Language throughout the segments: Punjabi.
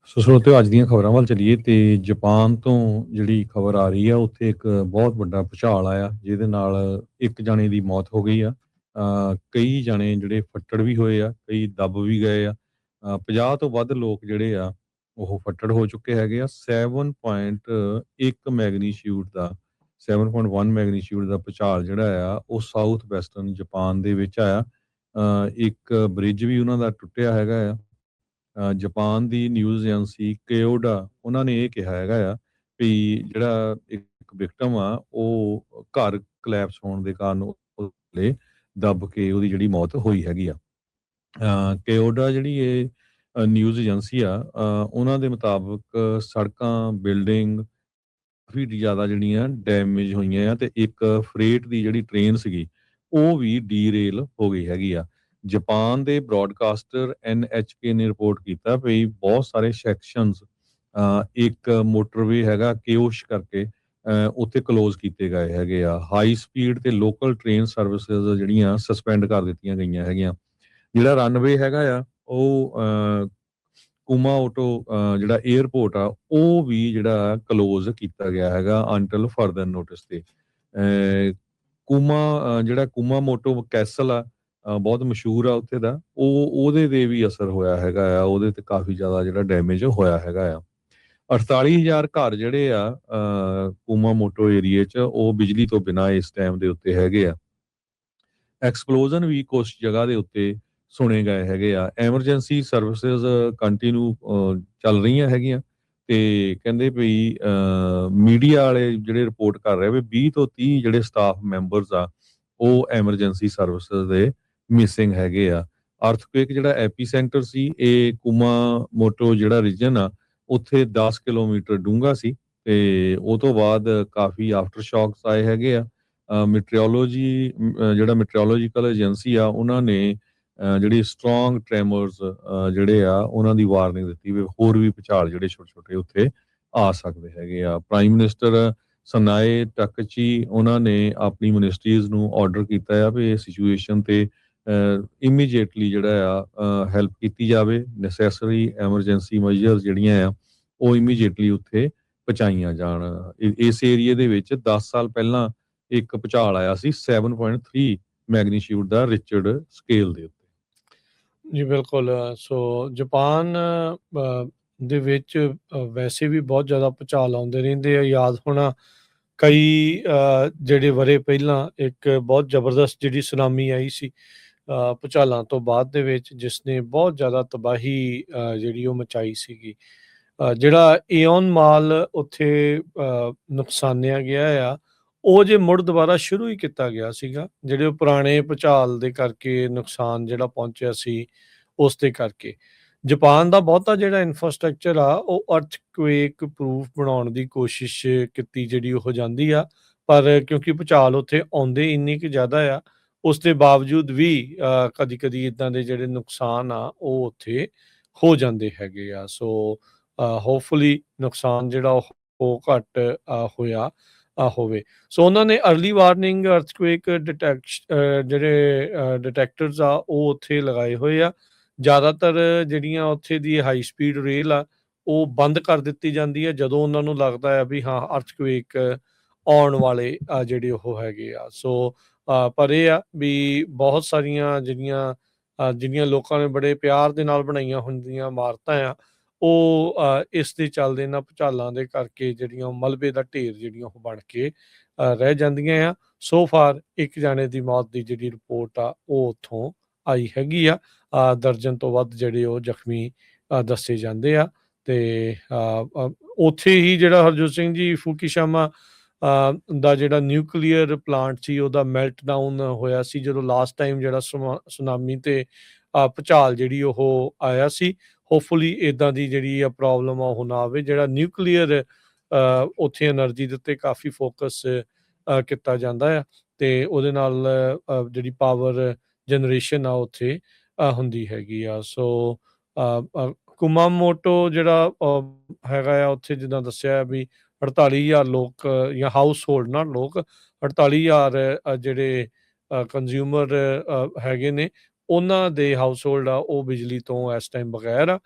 ਸੋ ਸਰੋਤਿਓ ਅੱਜ ਦੀਆਂ ਖਬਰਾਂ ਵੱਲ ਚੱਲੀਏ ਤੇ ਜਾਪਾਨ ਤੋਂ ਜਿਹੜੀ ਖਬਰ ਆ ਰਹੀ ਆ ਉੱਥੇ ਇੱਕ ਬਹੁਤ ਵੱਡਾ ਭੂਚਾਲ ਆਇਆ ਜਿਹਦੇ ਨਾਲ ਇੱਕ ਜਣੇ ਦੀ ਮੌਤ ਹੋ ਗਈ ਆ। ਕਈ ਜਣੇ ਜਿਹੜੇ ਫੱਟੜ ਵੀ ਹੋਏ ਆ, ਕਈ ਦੱਬ ਵੀ ਗਏ ਆ। 50 ਤੋਂ ਵੱਧ ਲੋਕ ਜਿਹੜੇ ਆ ਉਹ ਫੱਟੜ ਹੋ ਚੁੱਕੇ ਹੈਗੇ ਆ। 7.1 ਮੈਗਨੀਚਿਊਡ ਦਾ 7.1 ਮੈਗਨੀਚਿਊਡ ਦਾ ਭੂਚਾਲ ਜਿਹੜਾ ਆ ਉਹ ਸਾਊਥ ਵੈਸਟਰਨ ਜਾਪਾਨ ਦੇ ਵਿੱਚ ਆਇਆ। ਇੱਕ ਬ੍ਰਿਜ ਵੀ ਉਹਨਾਂ ਦਾ ਟੁੱਟਿਆ ਹੈਗਾ ਆ। ਜਾਪਾਨ ਦੀ ਨਿਊਜ਼ ਏਜੰਸੀ ਕੇਓਡਾ ਉਹਨਾਂ ਨੇ ਇਹ ਕਿਹਾ ਹੈਗਾ ਆ ਵੀ ਜਿਹੜਾ ਇੱਕ ਵਿਕਟਮ ਆ ਉਹ ਘਰ ਕਲੈਪਸ ਹੋਣ ਦੇ ਕਾਰਨ ਉਹ ਥੱਲੇ ਦੱਬ ਕੇ ਉਹਦੀ ਜਿਹੜੀ ਮੌਤ ਹੋਈ ਹੈਗੀ ਆ। ਕੇਓਡਾ ਜਿਹੜੀ ਇਹ ਨਿਊਜ਼ ਏਜੰਸੀ ਆ, ਉਹਨਾਂ ਦੇ ਮੁਤਾਬਕ ਸੜਕਾਂ, ਬਿਲਡਿੰਗ ਕਾਫੀ ਜ਼ਿਆਦਾ ਜਿਹੜੀਆਂ ਡੈਮੇਜ ਹੋਈਆਂ ਆ ਤੇ ਇੱਕ ਫਰੇਟ ਦੀ ਜਿਹੜੀ ਟ੍ਰੇਨ ਸੀਗੀ ਉਹ ਵੀ ਡੀਰੇਲ ਹੋ ਗਈ ਹੈਗੀ ਆ। ਜਾਪਾਨ ਦੇ ਬ੍ਰੌਡਕਾਸਟਰ NHK ਨੇ ਰਿਪੋਰਟ ਕੀਤਾ ਵੀ ਬਹੁਤ ਸਾਰੇ ਸੈਕਸ਼ਨਸ, ਇੱਕ ਮੋਟਰਵੇ ਹੈਗਾ ਕਿਓਸ਼ ਕਰਕੇ, ਉੱਥੇ ਕਲੋਜ਼ ਕੀਤੇ ਗਏ ਹੈਗੇ ਆ। ਹਾਈ ਸਪੀਡ ਤੇ ਲੋਕਲ ਟ੍ਰੇਨ ਸਰਵਿਸਿਜ਼ ਜਿਹੜੀਆਂ ਸਸਪੈਂਡ ਕਰ ਦਿੱਤੀਆਂ ਗਈਆਂ ਹੈਗੀਆਂ। ਜਿਹੜਾ ਰਨਵੇ ਹੈਗਾ ਆ ਉਹ ਕੁਮਾਓਟੋ ਜਿਹੜਾ 에ਅਰਪੋਰਟ ਆ ਉਹ ਵੀ ਜਿਹੜਾ ਕਲੋਜ਼ ਕੀਤਾ ਗਿਆ ਹੈਗਾ ਅੰਟਿਲ ਫਰਦਰ ਨੋਟਿਸ ਤੇ। ਜਿਹੜਾ ਕੁਮਾਮੋਟੋ ਕੈਸਲ ਆ, ਬਹੁਤ ਮਸ਼ਹੂਰ ਆ ਉੱਥੇ ਦਾ, ਉਹਦੇ ਤੇ ਵੀ ਅਸਰ ਹੋਇਆ ਹੈਗਾ ਆ। ਉਹਦੇ ਤੇ ਕਾਫੀ ਜ਼ਿਆਦਾ ਜਿਹੜਾ ਡੈਮੇਜ ਹੋਇਆ ਹੈਗਾ ਆ। 48,000 ਘਰ ਜਿਹੜੇ ਆ ਕੁਮਾਮੋਟੋ ਏਰੀਏ 'ਚ ਉਹ ਬਿਜਲੀ ਤੋਂ ਬਿਨਾਂ ਇਸ ਟਾਈਮ ਦੇ ਉੱਤੇ ਹੈਗੇ ਆ। ਐਕਸਪਲੋਜ਼ਨ ਵੀ ਕੁਛ ਜਗ੍ਹਾ ਦੇ ਉੱਤੇ ਸੁਣੇ ਗਏ ਹੈਗੇ ਆ। ਐਮਰਜੈਂਸੀ ਸਰਵਿਸਿਜ਼ ਕੰਟੀਨਿਊ ਚੱਲ ਰਹੀਆਂ ਹੈਗੀਆਂ ਤੇ ਕਹਿੰਦੇ ਵੀ ਮੀਡੀਆ ਵਾਲੇ ਜਿਹੜੇ ਰਿਪੋਰਟ ਕਰ ਰਹੇ ਵੀ 20 ਤੋਂ 30 ਜਿਹੜੇ ਸਟਾਫ ਮੈਂਬਰਸ ਆ ਉਹ ਐਮਰਜੈਂਸੀ ਸਰਵਿਸਿਜ਼ ਦੇ ਮਿਸਿੰਗ ਹੈਗੇ ਆ। ਅਰਥਕੁਏਕ ਜਿਹੜਾ ਐਪੀਸੈਂਟਰ ਸੀ ਇਹ ਕੁਮਾਮੋਟੋ ਜਿਹੜਾ ਰੀਜਨ ਆ ਉੱਥੇ 10 ਕਿਲੋਮੀਟਰ ਡੂੰਘਾ ਸੀ ਤੇ ਉਹ ਤੋਂ ਬਾਅਦ ਕਾਫੀ ਆਫਟਰ ਸ਼ੌਕਸ ਆਏ ਹੈਗੇ ਆ। ਜਿਹੜਾ ਮੈਟਰੋਲੋਜੀਕਲ ਏਜੰਸੀ ਆ ਉਹਨਾਂ ਨੇ ਜਿਹੜੀ ਸਟਰੋਂਗ ਟ੍ਰੈਮਰਸ ਜਿਹੜੇ ਆ ਉਹਨਾਂ ਦੀ ਵਾਰਨਿੰਗ ਦਿੱਤੀ ਵੀ ਹੋਰ ਵੀ ਭੂਚਾਲ ਜਿਹੜੇ ਛੋਟੇ ਛੋਟੇ ਉੱਥੇ ਆ ਸਕਦੇ ਹੈਗੇ ਆ। ਪ੍ਰਾਈਮ ਮਿਨਿਸਟਰ ਸਨਾਏ ਟਕਚੀ ਉਹਨਾਂ ਨੇ ਆਪਣੀ ਮਿਨਿਸਟਰੀਜ਼ ਨੂੰ ਆਰਡਰ ਕੀਤਾ ਆ ਵੀ ਇਹ ਸਿਚੁਏਸ਼ਨ ਤੇ ਇਮੀਡੀਏਟਲੀ ਜਿਹੜਾ ਆ ਹੈਲਪ ਕੀਤੀ ਜਾਵੇ। ਨੈਸੈਸਰੀ ਐਮਰਜੈਂਸੀ ਮੈਜਰਸ ਜਿਹੜੀਆਂ ਆ ਉਹ ਇਮੀਡੀਏਟਲੀ ਉੱਥੇ ਪਹੁੰਚਾਈਆਂ ਜਾਣ। ਇਸ ਏਰੀਏ ਦੇ ਵਿੱਚ 10 ਸਾਲ ਪਹਿਲਾਂ ਇੱਕ ਭੂਚਾਲ ਆਇਆ ਸੀ 7.3 ਮੈਗਨੀਚਿਊਡ ਦਾ ਰਿਚਰਡ ਸਕੇਲ ਦੇ ਉੱਤੇ। ਜੀ ਬਿਲਕੁਲ। ਸੋ ਜਾਪਾਨ ਦੇ ਵਿੱਚ ਵੈਸੇ ਵੀ ਬਹੁਤ ਜ਼ਿਆਦਾ ਭੂਚਾਲ ਆਉਂਦੇ ਰਹਿੰਦੇ ਆ। ਯਾਦ ਹੋਣਾ ਕਈ ਜਿਹੜੇ ਵਰ੍ਹੇ ਪਹਿਲਾਂ ਇੱਕ ਬਹੁਤ ਜ਼ਬਰਦਸਤ ਜਿਹੜੀ ਸੁਨਾਮੀ ਆਈ ਸੀ ਭੂਚਾਲਾਂ ਤੋਂ ਬਾਅਦ ਦੇ ਵਿੱਚ, ਜਿਸ ਨੇ ਬਹੁਤ ਜ਼ਿਆਦਾ ਤਬਾਹੀ ਜਿਹੜੀ ਉਹ ਮਚਾਈ ਸੀਗੀ। ਜਿਹੜਾ ਏਓਨ ਮਾਲ ਉੱਥੇ ਨੁਕਸਾਨਿਆ ਗਿਆ ਆ ਉਹ ਜੇ ਮੁੜ ਦੁਬਾਰਾ ਸ਼ੁਰੂ ਹੀ ਕੀਤਾ ਗਿਆ ਸੀਗਾ, ਜਿਹੜੇ ਉਹ ਪੁਰਾਣੇ ਭੂਚਾਲ ਦੇ ਕਰਕੇ ਨੁਕਸਾਨ ਜਿਹੜਾ ਪਹੁੰਚਿਆ ਸੀ ਉਸ ਦੇ ਕਰਕੇ। ਜਾਪਾਨ ਦਾ ਬਹੁਤਾ ਜਿਹੜਾ ਇਨਫਰਾਸਟਰਕਚਰ ਆ ਉਹ ਅਰਥਕੁਏਕ ਪ੍ਰੂਫ ਬਣਾਉਣ ਦੀ ਕੋਸ਼ਿਸ਼ ਕੀਤੀ ਜਿਹੜੀ ਉਹ ਜਾਂਦੀ ਆ, ਪਰ ਕਿਉਂਕਿ ਭੂਚਾਲ ਉੱਥੇ ਆਉਂਦੇ ਇੰਨੀ ਕੁ ਜ਼ਿਆਦਾ ਆ ਉਸ ਦੇ ਬਾਵਜੂਦ ਵੀ ਕਦੀ ਕਦੀ ਇੱਦਾਂ ਦੇ ਜਿਹੜੇ ਨੁਕਸਾਨ ਆ ਉਹ ਉੱਥੇ ਹੋ ਜਾਂਦੇ ਹੈਗੇ ਆ। ਸੋ ਹੋਪਫੁਲੀ ਨੁਕਸਾਨ ਜਿਹੜਾ ਉਹ ਘੱਟ ਹੋਇਆ ਹੋਵੇ। ਸੋ ਉਹਨਾਂ ਨੇ ਅਰਲੀ ਵਾਰਨਿੰਗ ਅਰਥਕੁਏਕ ਜਿਹੜੇ ਡਿਟੈਕਟਰਸ ਆ ਉਹ ਉੱਥੇ ਲਗਾਏ ਹੋਏ ਆ। ਜ਼ਿਆਦਾਤਰ ਜਿਹੜੀਆਂ ਉੱਥੇ ਦੀ ਹਾਈ ਸਪੀਡ ਰੇਲ ਆ ਉਹ ਬੰਦ ਕਰ ਦਿੱਤੀ ਜਾਂਦੀ ਹੈ ਜਦੋਂ ਉਹਨਾਂ ਨੂੰ ਲੱਗਦਾ ਆ ਵੀ ਹਾਂ ਅਰਥਕੁਏਕ ਆਉਣ ਵਾਲੇ ਜਿਹੜੇ ਉਹ ਹੈਗੇ ਆ। ਸੋ ਪਰ ਇਹ ਆ ਵੀ ਬਹੁਤ ਸਾਰੀਆਂ ਜਿਹੜੀਆਂ ਲੋਕਾਂ ਨੇ ਬੜੇ ਪਿਆਰ ਦੇ ਨਾਲ ਬਣਾਈਆਂ ਹੁੰਦੀਆਂ ਇਮਾਰਤਾਂ ਆ ਉਹ ਇਸ ਦੇ ਚੱਲਦੇ ਇਹਨਾਂ ਭੁਚਾਲਾਂ ਦੇ ਕਰਕੇ ਜਿਹੜੀਆਂ ਮਲਬੇ ਦਾ ਢੇਰ ਜਿਹੜੀਆਂ ਉਹ ਬਣ ਕੇ ਰਹਿ ਜਾਂਦੀਆਂ ਆ। ਸੋ ਫਾਰ ਇੱਕ ਜਾਣੇ ਦੀ ਮੌਤ ਦੀ ਜਿਹੜੀ ਰਿਪੋਰਟ ਆ ਉਹ ਉੱਥੋਂ ਆਈ ਹੈਗੀ ਆ। ਦਰਜਨ ਤੋਂ ਵੱਧ ਜਿਹੜੇ ਉਹ ਜ਼ਖਮੀ ਦੱਸੇ ਜਾਂਦੇ ਆ। ਤੇ ਉੱਥੇ ਹੀ ਜਿਹੜਾ ਹਰਜੋਤ ਸਿੰਘ ਜੀ ਫੂਕੀਸ਼ਾਮਾ ਦਾ ਜਿਹੜਾ ਨਿਊਕਲੀਅਰ ਪਲਾਂਟ ਸੀ ਉਹਦਾ ਮੈਲਟ ਡਾਊਨ ਹੋਇਆ ਸੀ ਜਦੋਂ ਲਾਸਟ ਟਾਈਮ ਜਿਹੜਾ ਸੁਨਾਮੀ ਤੇ ਭੁਚਾਲ ਜਿਹੜੀ ਉਹ ਆਇਆ ਸੀ। ਹੋਪਫੁਲੀ ਇੱਦਾਂ ਦੀ ਜਿਹੜੀ ਆ ਪ੍ਰੋਬਲਮ ਆ ਉਹ ਨਾ ਆਵੇ। ਜਿਹੜਾ ਨਿਊਕਲੀਅਰ ਉੱਥੇ ਐਨਰਜੀ ਦੇ ਉੱਤੇ ਕਾਫੀ ਫੋਕਸ ਕੀਤਾ ਜਾਂਦਾ ਆ ਤੇ ਉਹਦੇ ਨਾਲ ਜਿਹੜੀ ਪਾਵਰ ਜਨਰੇਸ਼ਨ ਆ ਉੱਥੇ ਹੁੰਦੀ ਹੈਗੀ ਆ। ਸੋ ਕੁਮਾਮੋਟੋ ਜਿਹੜਾ ਹੈਗਾ ਆ ਉੱਥੇ ਜਿੱਦਾਂ ਦੱਸਿਆ ਵੀ 48,000 ਲੋਕ ਜਾਂ ਹਾਊਸ ਹੋਲਡ ਨਾ ਲੋਕ 48,000 ਜਿਹੜੇ ਕੰਜ਼ਿਊਮਰ ਹੈਗੇ ਨੇ ਉਹਨਾਂ ਦੇ ਹਾਊਸ ਹੋਲਡ ਆ ਉਹ ਬਿਜਲੀ ਤੋਂ ਇਸ ਟਾਈਮ ਬਗੈਰ ਆ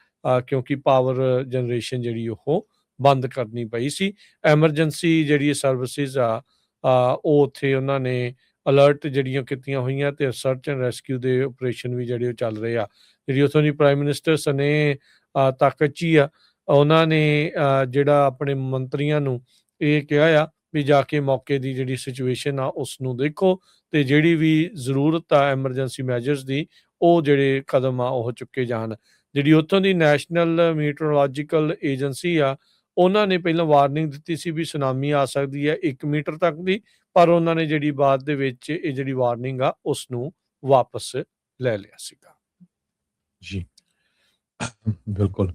ਕਿਉਂਕਿ ਪਾਵਰ ਜਨਰੇਸ਼ਨ ਜਿਹੜੀ ਉਹ ਬੰਦ ਕਰਨੀ ਪਈ ਸੀ। ਐਮਰਜੈਂਸੀ ਜਿਹੜੀ ਸਰਵਿਸਿਜ਼ ਉਹ ਉੱਥੇ ਉਹਨਾਂ ਨੇ ਅਲਰਟ ਜਿਹੜੀਆਂ ਕੀਤੀਆਂ ਹੋਈਆਂ ਤੇ ਸਰਚ ਐਂਡ ਰੈਸਕਿਊ ਦੇ ਆਪਰੇਸ਼ਨ ਵੀ ਜਿਹੜੇ ਉਹ ਚੱਲ ਰਹੇ ਆ। ਜਿਹੜੀ ਉੱਥੋਂ ਦੀ ਪ੍ਰਾਈਮ ਮਿਨਿਸਟਰ ਸਨੇ ਤਾਕਚੀ ਆ, ਉਹਨਾਂ ਨੇ ਜਿਹੜਾ ਆਪਣੇ ਮੰਤਰੀਆਂ ਨੂੰ ਇਹ ਕਿਹਾ ਆ ਵੀ ਜਾ ਕੇ ਮੌਕੇ ਦੀ ਜਿਹੜੀ ਸਿਚੁਏਸ਼ਨ ਆ ਉਸ ਨੂੰ ਦੇਖੋ ਤੇ ਜਿਹੜੀ ਵੀ ਜ਼ਰੂਰਤ ਆ ਐਮਰਜੈਂਸੀ ਮੈਜਰਸ ਦੀ ਉਹ ਜਿਹੜੇ ਕਦਮ ਆ ਉਹ ਚੁੱਕੇ ਜਾਣ। ਜਿਹੜੀ ਉੱਥੋਂ ਦੀ ਨੈਸ਼ਨਲ ਮੀਟਰੋਲੋਜੀਕਲ ਏਜੰਸੀ ਆ, ਉਹਨਾਂ ਨੇ ਪਹਿਲਾਂ ਵਾਰਨਿੰਗ ਦਿੱਤੀ ਸੀ ਵੀ ਸੁਨਾਮੀ ਆ ਸਕਦੀ ਹੈ 1 ਮੀਟਰ ਤੱਕ ਦੀ, ਪਰ ਉਹਨਾਂ ਨੇ ਜਿਹੜੀ ਬਾਅਦ ਦੇ ਵਿੱਚ ਇਹ ਜਿਹੜੀ ਵਾਰਨਿੰਗ ਆ ਉਸ ਨੂੰ ਵਾਪਸ ਲੈ ਲਿਆ ਸੀਗਾ। ਜੀ ਬਿਲਕੁਲ।